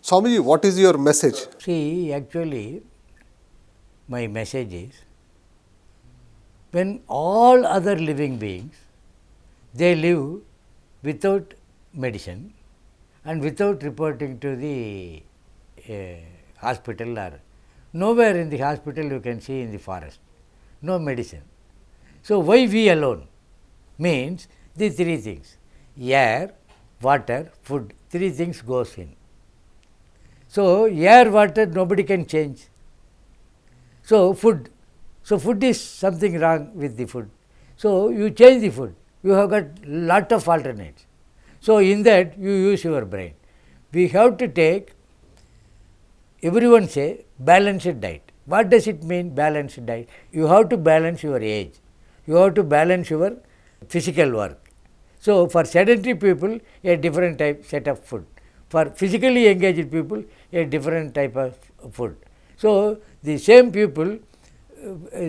Swamiji, what is your message? See, actually, my message is, when all other living beings, they live without medicine and without reporting to the hospital, or nowhere in the hospital you can see in the forest, no medicine. So, why we alone? Means the three things: air, water, food, three things goes in. So, air, water nobody can change. So, food. So, food is something wrong with the food. So, you change the food. You have got lot of alternates. So, in that you use your brain. We have to take, everyone say, balanced diet. What does it mean, balanced diet? You have to balance your age. You have to balance your physical work. So, for sedentary people, a different type set of food. For physically engaged people, a different type of food. So, the same people,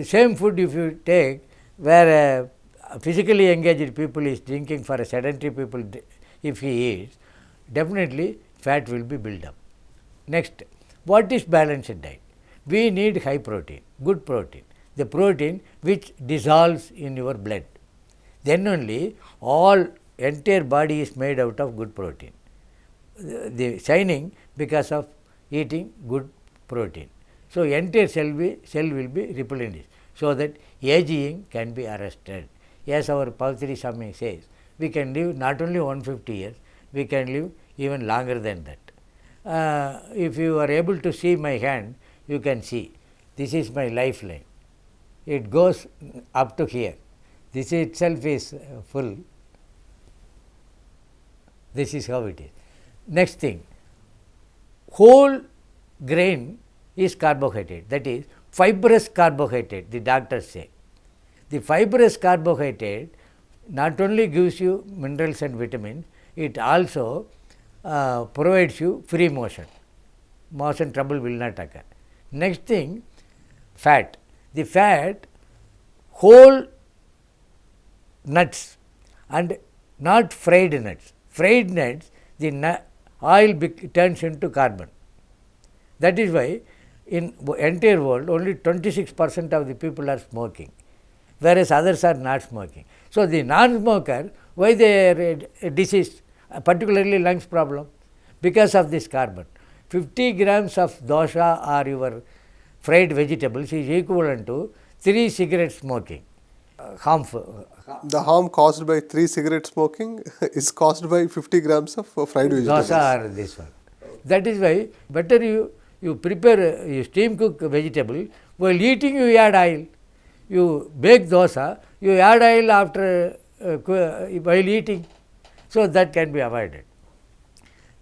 same food if you take, where a physically engaged people is drinking, for a sedentary people if he eats, definitely fat will be built up. Next, what is balanced diet? We need high protein, good protein, the protein which dissolves in your blood. Then only entire body is made out of good protein. The shining because of eating good protein. So, entire cell will be replenished, so that aging can be arrested. As our Patriji Swamy says, we can live not only 150 years, we can live even longer than that. If you are able to see my hand, you can see this is my lifeline. It goes up to here. This itself is full. This is how it is. Next thing, whole grain is carbohydrate, that is fibrous carbohydrate, the doctors say. The fibrous carbohydrate not only gives you minerals and vitamins, it also provides you free motion. Motion trouble will not occur. Next thing, fat. The fat, whole nuts and not fried nuts. Fried nuts, the oil turns into carbon. That is why in entire world only 26% of the people are smoking, whereas others are not smoking. So, the non-smoker, why they are diseased, particularly lungs problem? Because of this carbon. 50 grams of dosha or your fried vegetables is equivalent to 3 cigarette smoking. Harmful. The harm caused by 3 cigarette smoking is caused by 50 grams of fried vegetables. Dosa or this one. That is why better you prepare, you steam cook vegetable, while eating you add oil. You bake dosa, you add oil after while eating. So, that can be avoided.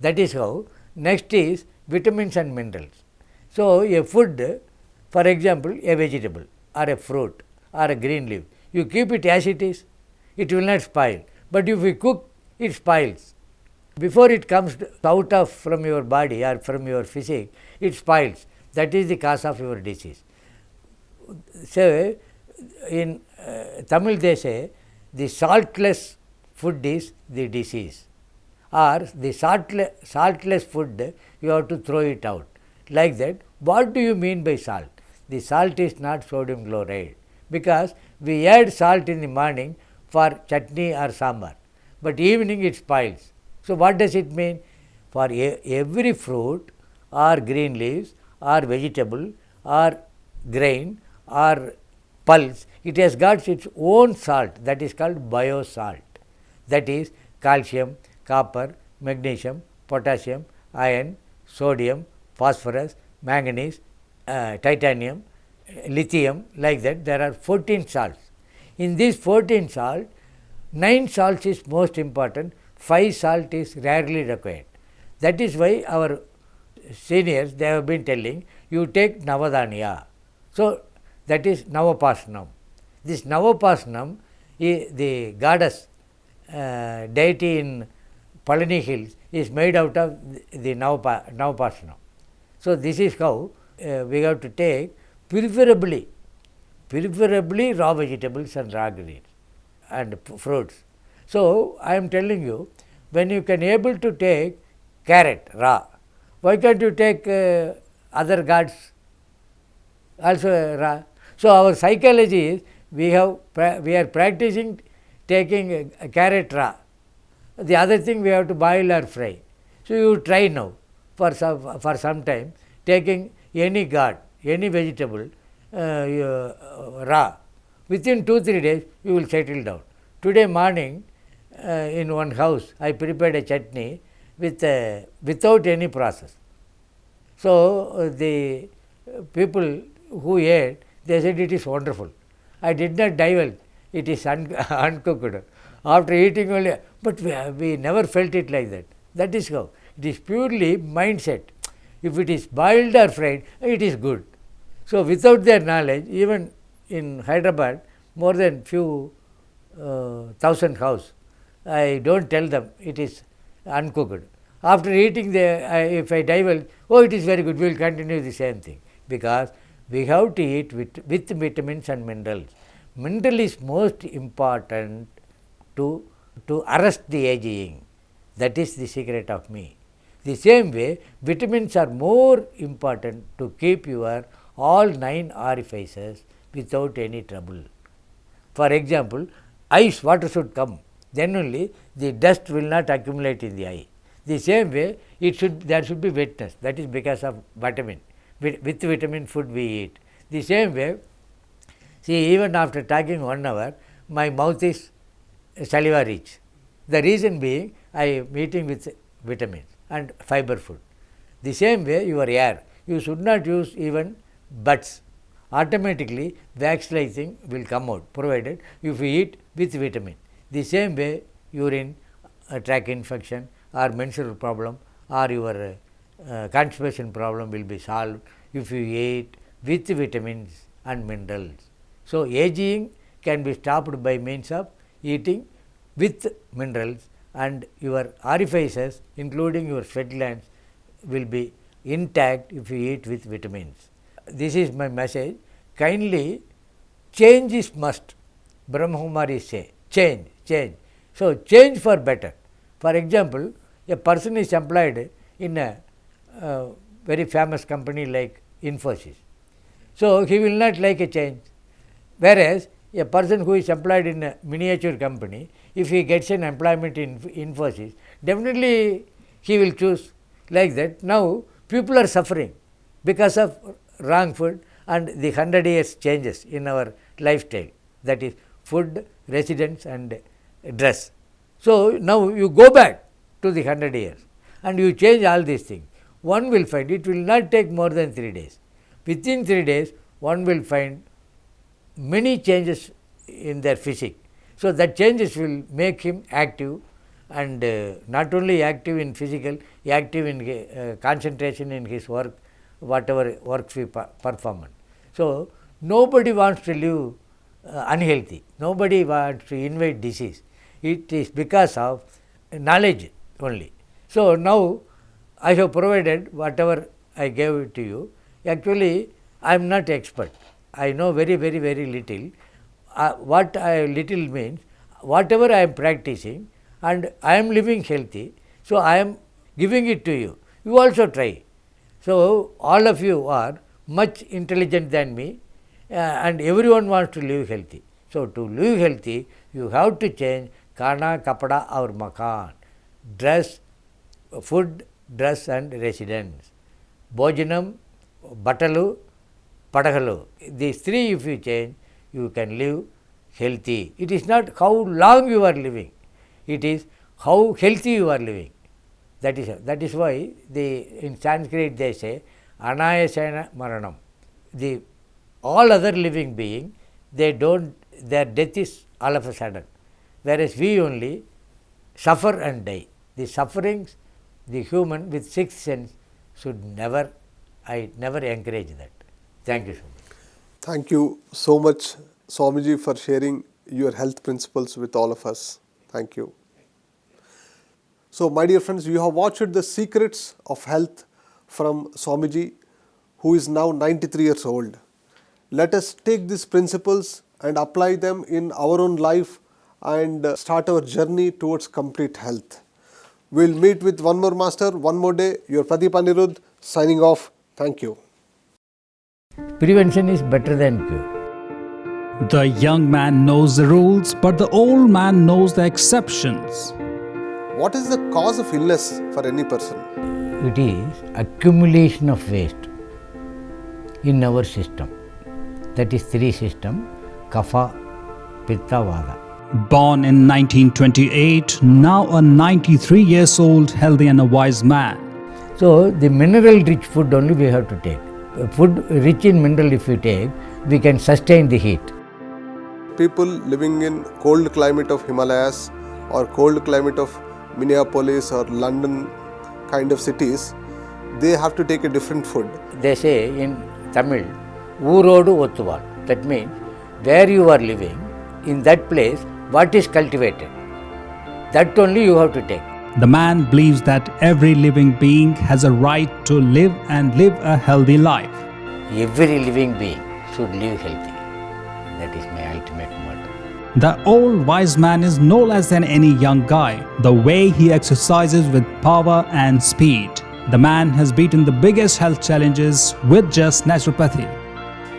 That is how. Next is vitamins and minerals. So, a food, for example, a vegetable or a fruit or a green leaf, you keep it as it is, it will not spoil. But if you cook, it spoils. Before it comes out of from your body or from your physique, it spoils. That is the cause of your disease. So, in Tamil they say, the saltless food is the disease, or the saltless food you have to throw it out. Like that, what do you mean by salt? The salt is not sodium chloride, because we add salt in the morning for chutney or sambar, but evening it spoils. So, what does it mean? For every fruit or green leaves or vegetable or grain or pulse, it has got its own salt, that is called biosalt, that is calcium, copper, magnesium, potassium, iron, sodium, phosphorus, manganese, titanium, lithium, like that. There are 14 salts. In these 14 salts, 9 salts is most important, 5 salt is rarely required. That is why our seniors, they have been telling, you take Navadanya. So, that is Navapashanam. This Navapashanam, the goddess deity in Palani Hills, is made out of the Navapashanam. So, this is how we have to take preferably raw vegetables and raw greens and fruits. So, I am telling you, when you can able to take carrot raw Why can't you take other gods also raw? So our psychology is we are practicing taking a carrot raw. The other thing we have to boil or fry. So you try now for some time taking any god, any vegetable raw. Within 2-3 days you will settle down. Today morning in one house I prepared a chutney without any process. So the people who ate, they said it is wonderful. I did not divulge, it is uncooked. After eating only, but we never felt it like that. That is how. It is purely mindset. If it is boiled or fried, it is good. So without their knowledge, even in Hyderabad, more than few thousand house, I don't tell them it is uncooked. After eating, if I divulge, oh, it is very good, we will continue the same thing. Because we have to eat with vitamins and minerals. Mineral is most important to arrest the aging. That is the secret of me. The same way, vitamins are more important to keep your all 9 orifices without any trouble. For example, ice water should come, then only the dust will not accumulate in the eye. The same way, there should be wetness, that is because of vitamin. With vitamin food we eat. The same way, see, even after talking 1 hour, my mouth is saliva rich. The reason being, I am eating with vitamins and fiber food. The same way, your air, you should not use even buds. Automatically, wax-like thing will come out, provided if you eat with vitamin. The same way, urine tract infection or menstrual problem or your constipation problem will be solved if you eat with vitamins and minerals. So aging can be stopped by means of eating with minerals, and your orifices including your sweat glands will be intact if you eat with vitamins. This is my message. Kindly, change is must. Brahmarshi say, change. So change for better. For example, a person is employed in a very famous company like Infosys. So he will not like a change. Whereas a person who is employed in a miniature company, if he gets an employment in Infosys, definitely he will choose like that. Now people are suffering because of wrong food and the 100 years changes in our lifestyle, that is food, residence and dress. So now you go back to the 100 years and you change all these things. One will find it will not take more than 3 days. Within 3 days, one will find many changes in their physique. So that changes will make him active, and not only active in physical, active in concentration in his work, whatever work we perform. So nobody wants to live unhealthy, nobody wants to invade disease. It is because of knowledge only. So now I have provided whatever I gave it to you. Actually, I am not expert. I know very little. What little means, whatever I am practicing and I am living healthy, so I am giving it to you. You also try. So all of you are much intelligent than me, and everyone wants to live healthy. So to live healthy, you have to change kana, kapada or makan, dress, food, dress and residence, bhojanam, batalu, padagalu. These 3 if you change, you can live healthy. It is not how long you are living, it is how healthy you are living. That is why in Sanskrit they say anayasena maranam. All other living being, their death is all of a sudden, whereas we only suffer and die. The sufferings, the human with 6th sense should never, I never encourage that. Thank you so much. Thank you so much, Swamiji, for sharing your health principles with all of us. Thank you. So, my dear friends, you have watched the secrets of health from Swamiji, who is now 93 years old. Let us take these principles and apply them in our own life and start our journey towards complete health. We'll meet with one more master, one more day. Your Pradeep Aniruddha signing off. Thank you. Prevention is better than cure. The young man knows the rules, but the old man knows the exceptions. What is the cause of illness for any person? It is accumulation of waste in our system. That is three system: Kapha, Pitta, Vata. Born in 1928, now a 93 years old, healthy and a wise man. So the mineral rich food only we have to take. Food rich in mineral if we take, we can sustain the heat. People living in cold climate of Himalayas or cold climate of Minneapolis or London kind of cities, they have to take a different food. They say in Tamil, Oorodu Ottuval. That means where you are living, in that place, what is cultivated, that only you have to take. The man believes that every living being has a right to live and live a healthy life. Every living being should live healthy. That is my ultimate motto. The old wise man is no less than any young guy. The way he exercises with power and speed. The man has beaten the biggest health challenges with just naturopathy.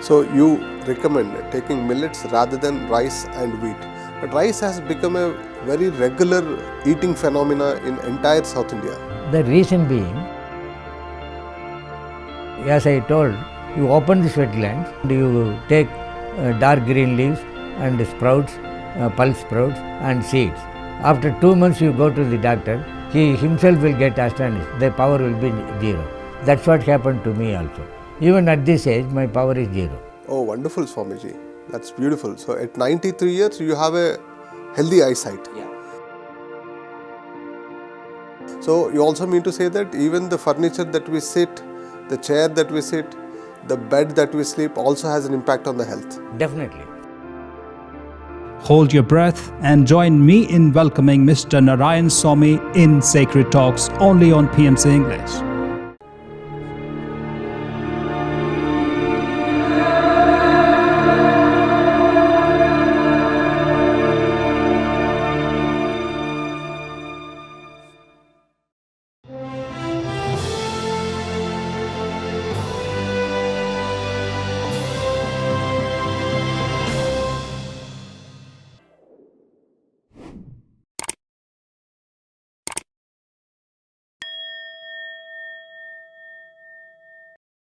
So you recommend taking millets rather than rice and wheat. But rice has become a very regular eating phenomena in entire South India. The reason being, as I told, you open the wetlands, you take dark green leaves and sprouts, pulse sprouts and seeds. After 2 months you go to the doctor, he himself will get astonished, the power will be zero. That's what happened to me also. Even at this age, my power is zero. Oh, wonderful, Swamiji. That's beautiful. So at 93 years, you have a healthy eyesight. Yeah. So you also mean to say that even the furniture that we sit, the chair that we sit, the bed that we sleep also has an impact on the health. Definitely. Hold your breath and join me in welcoming Mr. Narayan Swamy in Sacred Talks only on PMC English.